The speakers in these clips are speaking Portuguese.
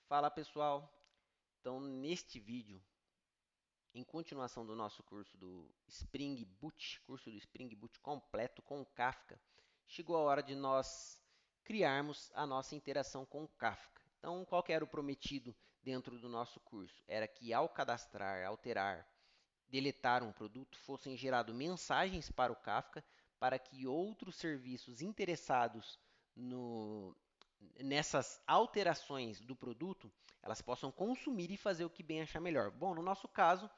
Fala pessoal, então neste vídeo, em continuação do nosso curso do Spring Boot, curso do Spring Boot completo com o Kafka, chegou a hora de nós criarmos a nossa interação com o Kafka. Então, qual que era o prometido dentro do nosso curso? Era que ao cadastrar, alterar, deletar um produto, fossem geradas mensagens para o Kafka para que outros serviços interessados no, nessas alterações do produto, elas possam consumir e fazer o que bem achar melhor. Bom, no nosso caso,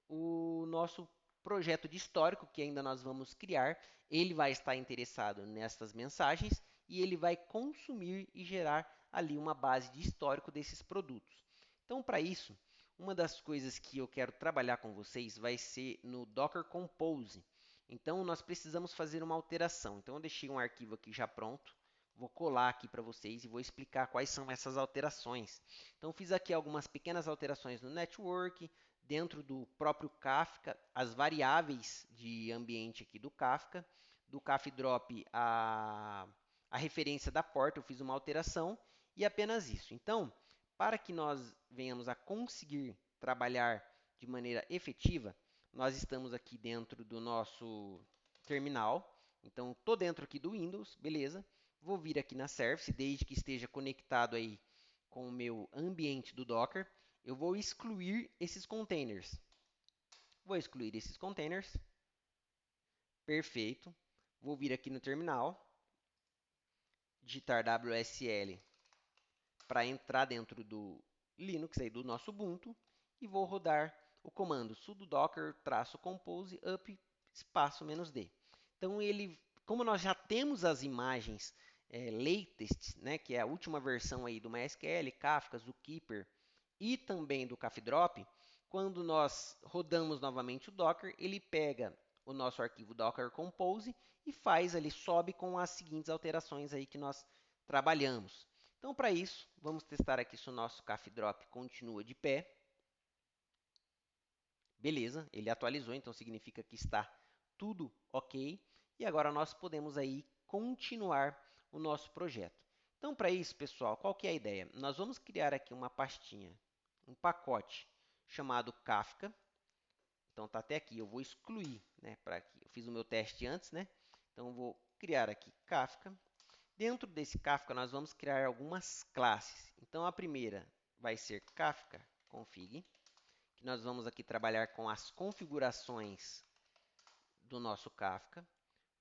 o nosso projeto de histórico, que ainda nós vamos criar, ele vai estar interessado nessas mensagens e ele vai consumir e gerar ali uma base de histórico desses produtos. Então, para isso, uma das coisas que eu quero trabalhar com vocês vai ser no Docker Compose. Então, nós precisamos fazer uma alteração. Então, eu deixei um arquivo aqui já pronto. Vou colar aqui para vocês e vou explicar quais são essas alterações. Então, fiz aqui algumas pequenas alterações no network, dentro do próprio Kafka, as variáveis de ambiente aqui do Kafka, do CafDrop a referência da porta, eu fiz uma alteração e apenas isso. Então, para que nós venhamos a conseguir trabalhar de maneira efetiva, nós estamos aqui dentro do nosso terminal. Então, estou dentro aqui do Windows, beleza. Vou vir aqui na Service, desde que esteja conectado aí com o meu ambiente do Docker. Eu vou excluir esses containers. Vou excluir esses containers. Perfeito. Vou vir aqui no terminal, digitar WSL para entrar dentro do Linux, aí do nosso Ubuntu, e vou rodar o comando sudo docker-compose up espaço "-d". Então, como nós já temos as imagens latest, né, que é a última versão aí do MySQL, Kafka, Zookeeper e também do CafDrop, quando nós rodamos novamente o Docker, ele pega o nosso arquivo Docker Compose e faz ali, sobe com as seguintes alterações aí que nós trabalhamos. Então, para isso, vamos testar aqui se o nosso CafDrop continua de pé. Beleza, ele atualizou, então significa que está tudo ok. E agora nós podemos aí continuar o nosso projeto. Então, para isso, pessoal, qual que é a ideia? Nós vamos criar aqui uma pastinha, um pacote chamado Kafka. Então, está até aqui, eu vou excluir, né, para que eu fiz o meu teste antes, né? Então, eu vou criar aqui Kafka. Dentro desse Kafka, nós vamos criar algumas classes. Então, a primeira vai ser Kafka config, que nós vamos aqui trabalhar com as configurações do nosso Kafka.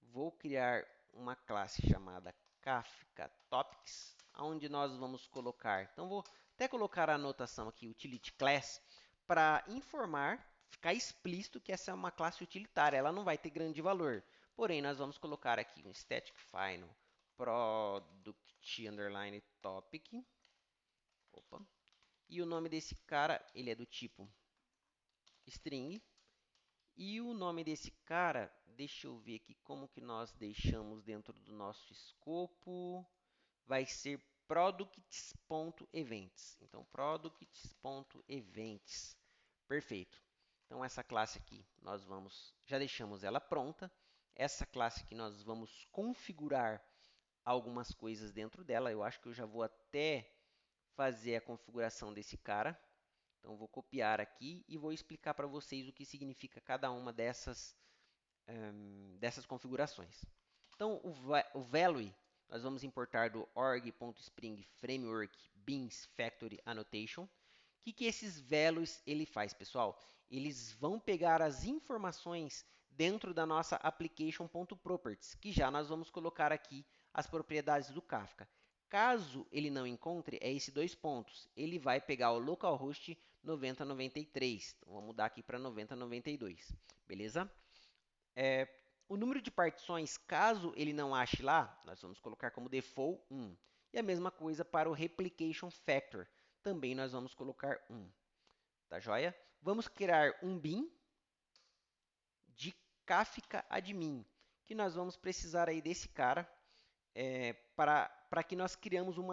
Vou criar uma classe chamada Kafka Topics, onde nós vamos colocar. Então, vou até colocar a anotação aqui, utility class, para informar, ficar explícito que essa é uma classe utilitária. Ela não vai ter grande valor. Porém, nós vamos colocar aqui um static final product underline topic. Opa. E o nome desse cara, ele é do tipo string. E o nome desse cara, deixa eu ver aqui como que nós deixamos dentro do nosso escopo. Vai ser products.events. Então, products.events. Perfeito. Então, essa classe aqui, nós já deixamos ela pronta. Essa classe aqui, nós vamos configurar algumas coisas dentro dela. Eu acho que eu já vou até fazer a configuração desse cara. Então, vou copiar aqui e vou explicar para vocês o que significa cada uma dessas configurações. Então, o value nós vamos importar do org.spring framework beans factory annotation. O que esses values ele faz, pessoal? Eles vão pegar as informações dentro da nossa application.properties, que já nós vamos colocar aqui as propriedades do Kafka. Caso ele não encontre, é esses dois pontos. Ele vai pegar o localhost 9093. Então, vamos mudar aqui para 9092. Beleza? O número de partições, caso ele não ache lá, nós vamos colocar como default 1. E a mesma coisa para o replication factor. Também nós vamos colocar 1. Tá joia? Vamos criar um bin de Kafka admin, que nós vamos precisar aí desse cara para que nós criamos um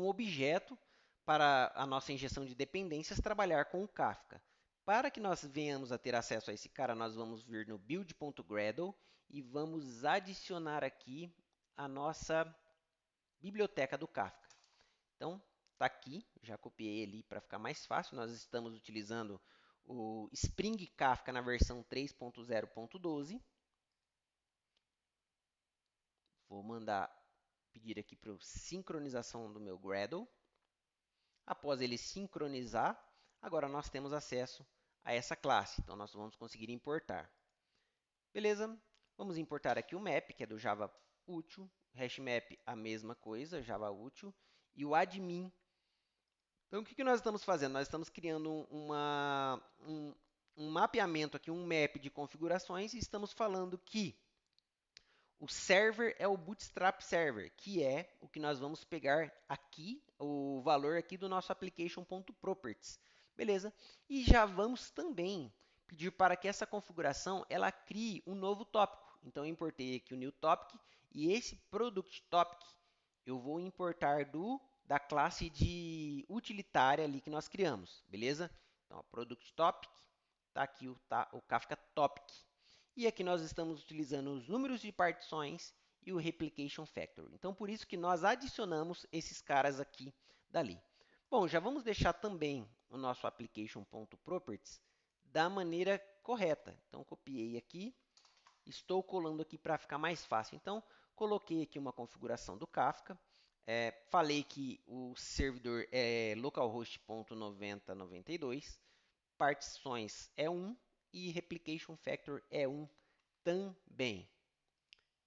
objeto para a nossa injeção de dependências trabalhar com o Kafka. Para que nós venhamos a ter acesso a esse cara, nós vamos vir no build.gradle e vamos adicionar aqui a nossa biblioteca do Kafka. Então, está aqui, já copiei ali para ficar mais fácil. Nós estamos utilizando o Spring Kafka na versão 3.0.12. Vou mandar pedir aqui para sincronização do meu Gradle. Após ele sincronizar, agora nós temos acesso a essa classe. Então, nós vamos conseguir importar. Beleza? Vamos importar aqui o map, que é do Java útil. HashMap, a mesma coisa, Java útil. E o admin. Então, o que nós estamos fazendo? Nós estamos criando um mapeamento aqui, um map de configurações, e estamos falando que o server é o Bootstrap Server, que é o que nós vamos pegar aqui, o valor aqui do nosso application.properties. Beleza? E já vamos também pedir para que essa configuração ela crie um novo tópico. Então, eu importei aqui o new topic e esse product topic eu vou importar da classe de utilitária ali que nós criamos. Beleza? Então, product topic, está aqui o Kafka topic. E aqui nós estamos utilizando os números de partições e o replication factor. Então, por isso que nós adicionamos esses caras aqui dali. Bom, já vamos deixar também o nosso application.properties da maneira correta. Então, copiei aqui, estou colando aqui para ficar mais fácil. Então, coloquei aqui uma configuração do Kafka. Falei que o servidor é localhost.9092, partições é 1 e replication factor é 1 também.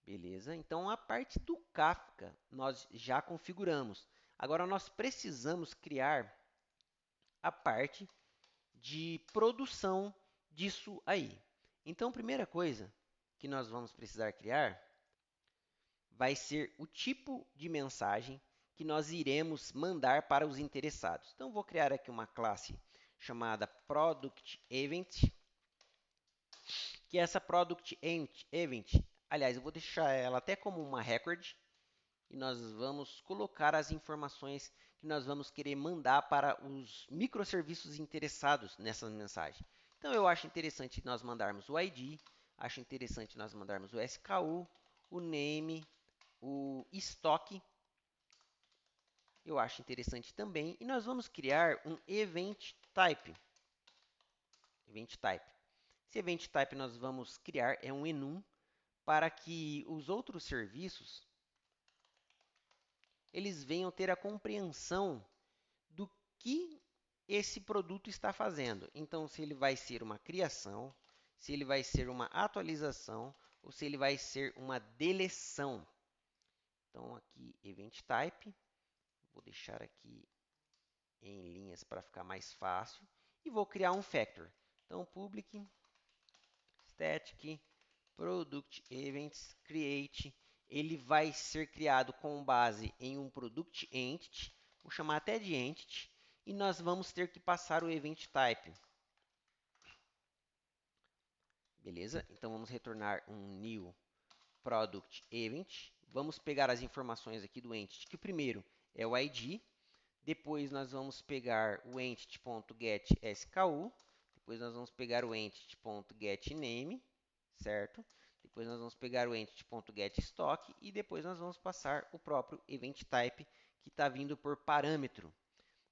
Beleza? Então, a parte do Kafka nós já configuramos. Agora, nós precisamos criar a parte de produção disso aí. Então, a primeira coisa que nós vamos precisar criar vai ser o tipo de mensagem que nós iremos mandar para os interessados. Então, vou criar aqui uma classe chamada Product Event, que essa Product Event, aliás, eu vou deixar ela até como uma record, e nós vamos colocar as informações que nós vamos querer mandar para os microserviços interessados nessa mensagem. Então, eu acho interessante nós mandarmos o ID, acho interessante nós mandarmos o SKU, o name, o estoque, eu acho interessante também, e nós vamos criar um event type. Event type. Esse event type nós vamos criar é um enum para que os outros serviços eles venham ter a compreensão do que esse produto está fazendo. Então, se ele vai ser uma criação, se ele vai ser uma atualização ou se ele vai ser uma deleção. Então, aqui, event type. Vou deixar aqui em linhas para ficar mais fácil. E vou criar um factor. Então, public static product events create. Ele vai ser criado com base em um product entity. Vou chamar até de entity. E nós vamos ter que passar o event type. Beleza? Então, vamos retornar um new product event. Vamos pegar as informações aqui do entity, que o primeiro é o ID. Depois, nós vamos pegar o entity.getSKU. Depois, nós vamos pegar o entity.getName, certo? Depois, nós vamos pegar o entity.getStock. E depois, nós vamos passar o próprio event type, que está vindo por parâmetro.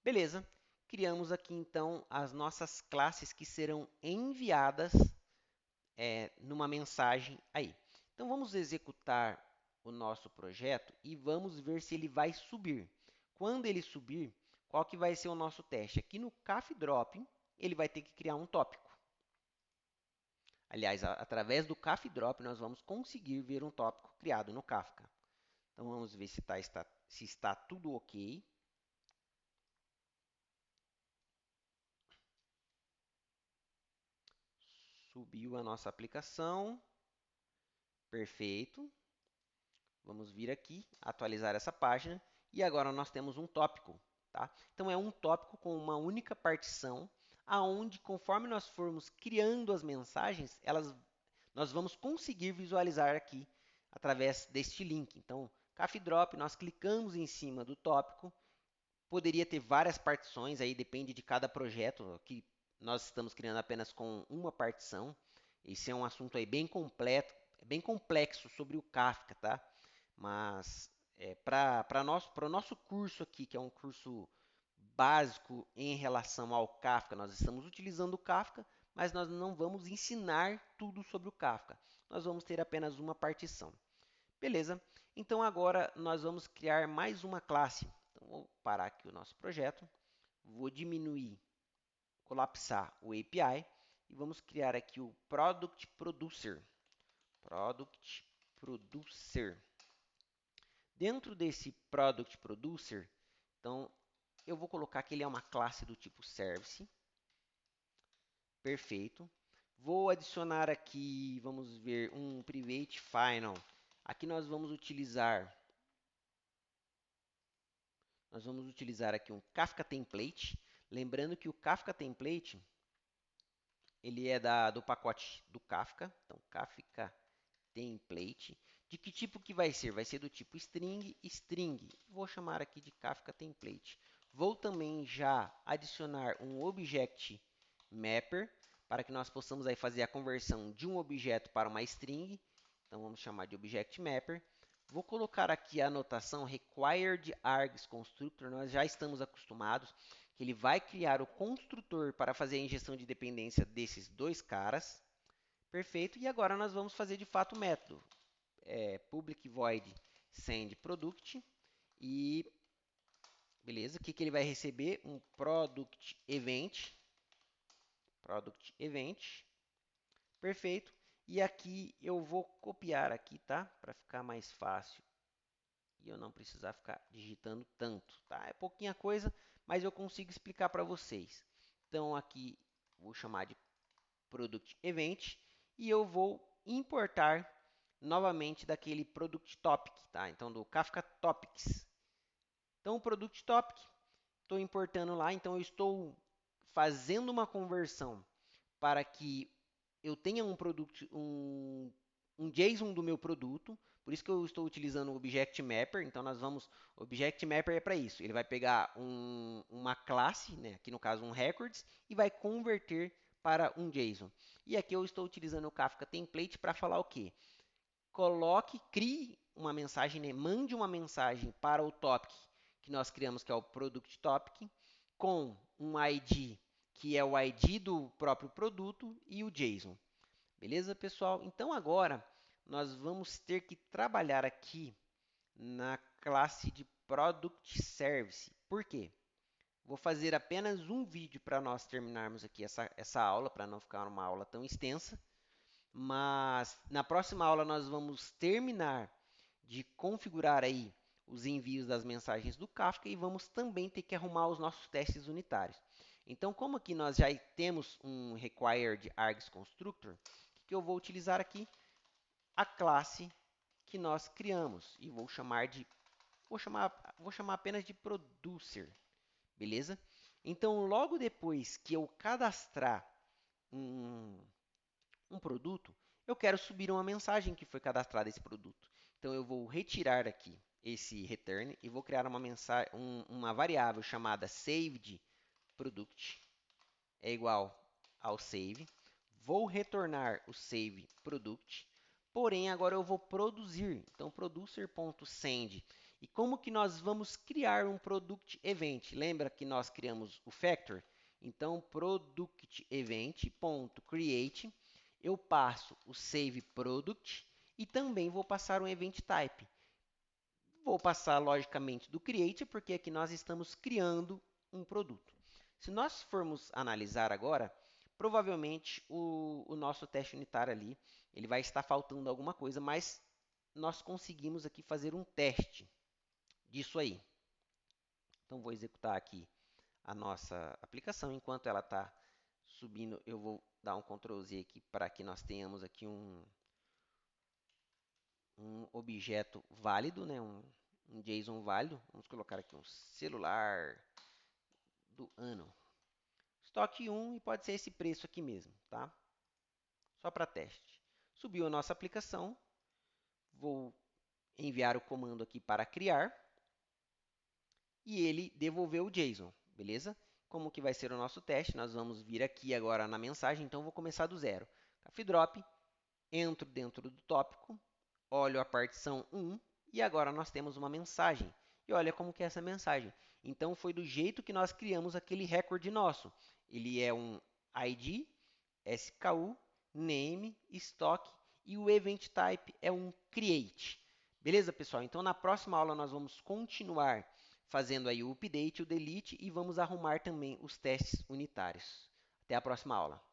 Beleza? Criamos aqui, então, as nossas classes que serão enviadas numa mensagem aí. Então, vamos executar o nosso projeto e vamos ver se ele vai subir. Quando ele subir, qual que vai ser o nosso teste? Aqui no CafDrop, ele vai ter que criar um tópico. Aliás, através do CafDrop, nós vamos conseguir ver um tópico criado no Kafka. Então, vamos ver se está tudo ok. Subiu a nossa aplicação. Perfeito. Vamos vir aqui, atualizar essa página. E agora nós temos um tópico. Tá? Então, é um tópico com uma única partição, aonde, conforme nós formos criando as mensagens, nós vamos conseguir visualizar aqui através deste link. Então, CafDrop, nós clicamos em cima do tópico. Poderia ter várias partições, aí depende de cada projeto. Aqui nós estamos criando apenas com uma partição. Esse é um assunto aí bem completo, bem complexo sobre o Kafka, tá? Mas para o nosso curso aqui, que é um curso básico em relação ao Kafka. Nós estamos utilizando o Kafka, mas nós não vamos ensinar tudo sobre o Kafka. Nós vamos ter apenas uma partição. Beleza? Então agora nós vamos criar mais uma classe. Então vou parar aqui o nosso projeto, vou diminuir, colapsar o API e vamos criar aqui o Product Producer. Product Producer. Dentro desse Product Producer, então eu vou colocar que ele é uma classe do tipo Service. Perfeito. Vou adicionar aqui, vamos ver, um Private Final. Aqui nós vamos utilizar aqui um Kafka Template. Lembrando que o Kafka Template ele é do pacote do Kafka. Então, Kafka Template. De que tipo que vai ser? Vai ser do tipo string, string. Vou chamar aqui de Kafka Template. Vou também já adicionar um Object Mapper para que nós possamos aí fazer a conversão de um objeto para uma string. Então, vamos chamar de Object Mapper. Vou colocar aqui a anotação Required Args Constructor. Nós já estamos acostumados que ele vai criar o construtor para fazer a injeção de dependência desses dois caras. Perfeito. E agora nós vamos fazer de fato o método. Public void send product. E beleza, o que ele vai receber? Um product event. Product event. Perfeito. E aqui eu vou copiar aqui, tá? Para ficar mais fácil e eu não precisar ficar digitando tanto, tá? É pouquinha coisa, mas eu consigo explicar para vocês. Então aqui vou chamar de Product Event e eu vou importar novamente daquele Product Topic, tá? Então do Kafka Topics. Então o Product Topic, estou importando lá, então eu estou fazendo uma conversão para que eu tenha um JSON do meu produto, por isso que eu estou utilizando o Object Mapper. Então o Object Mapper é para isso. Ele vai pegar uma classe, né, aqui no caso um records, e vai converter para um JSON. E aqui eu estou utilizando o Kafka Template para falar o quê? Crie uma mensagem, né, mande uma mensagem para o topic que nós criamos, que é o Product Topic, com um ID que é o ID do próprio produto e o JSON. Beleza, pessoal? Então agora nós vamos ter que trabalhar aqui na classe de Product Service. Por quê? Vou fazer apenas um vídeo para nós terminarmos aqui essa aula, para não ficar uma aula tão extensa. Mas na próxima aula nós vamos terminar de configurar aí os envios das mensagens do Kafka e vamos também ter que arrumar os nossos testes unitários. Então, como aqui nós já temos um Required Args Constructor, o que eu vou utilizar aqui? A classe que nós criamos e vou chamar apenas de Producer, beleza? Então, logo depois que eu cadastrar um produto, eu quero subir uma mensagem que foi cadastrada esse produto. Então, eu vou retirar aqui esse return e vou criar uma variável chamada SavedProduct é igual ao save. Vou retornar o SaveProduct, porém agora eu vou produzir. Então, producer.send. E como que nós vamos criar um Product Event? Lembra que nós criamos o Factor? Então, Product Event.create, eu passo o SaveProduct e também vou passar um Event Type. Vou passar, logicamente, do create, porque aqui nós estamos criando um produto. Se nós formos analisar agora, provavelmente o nosso teste unitário ali, ele vai estar faltando alguma coisa, mas nós conseguimos aqui fazer um teste disso aí. Então, vou executar aqui a nossa aplicação. Enquanto ela está subindo, eu vou dar um Ctrl Z aqui para que nós tenhamos aqui um objeto válido, né? um JSON válido. Vamos colocar aqui um celular do ano. Estoque 1 e pode ser esse preço aqui mesmo, tá? Só para teste. Subiu a nossa aplicação. Vou enviar o comando aqui para criar. E ele devolveu o JSON, beleza? Como que vai ser o nosso teste? Nós vamos vir aqui agora na mensagem, então vou começar do zero. Drop, entro dentro do tópico, olho a partição 1 e agora nós temos uma mensagem. E olha como que é essa mensagem. Então foi do jeito que nós criamos aquele recorde nosso. Ele é um ID, SKU, name, stock e o event type é um create. Beleza, pessoal? Então na próxima aula nós vamos continuar fazendo aí o update, o delete e vamos arrumar também os testes unitários. Até a próxima aula.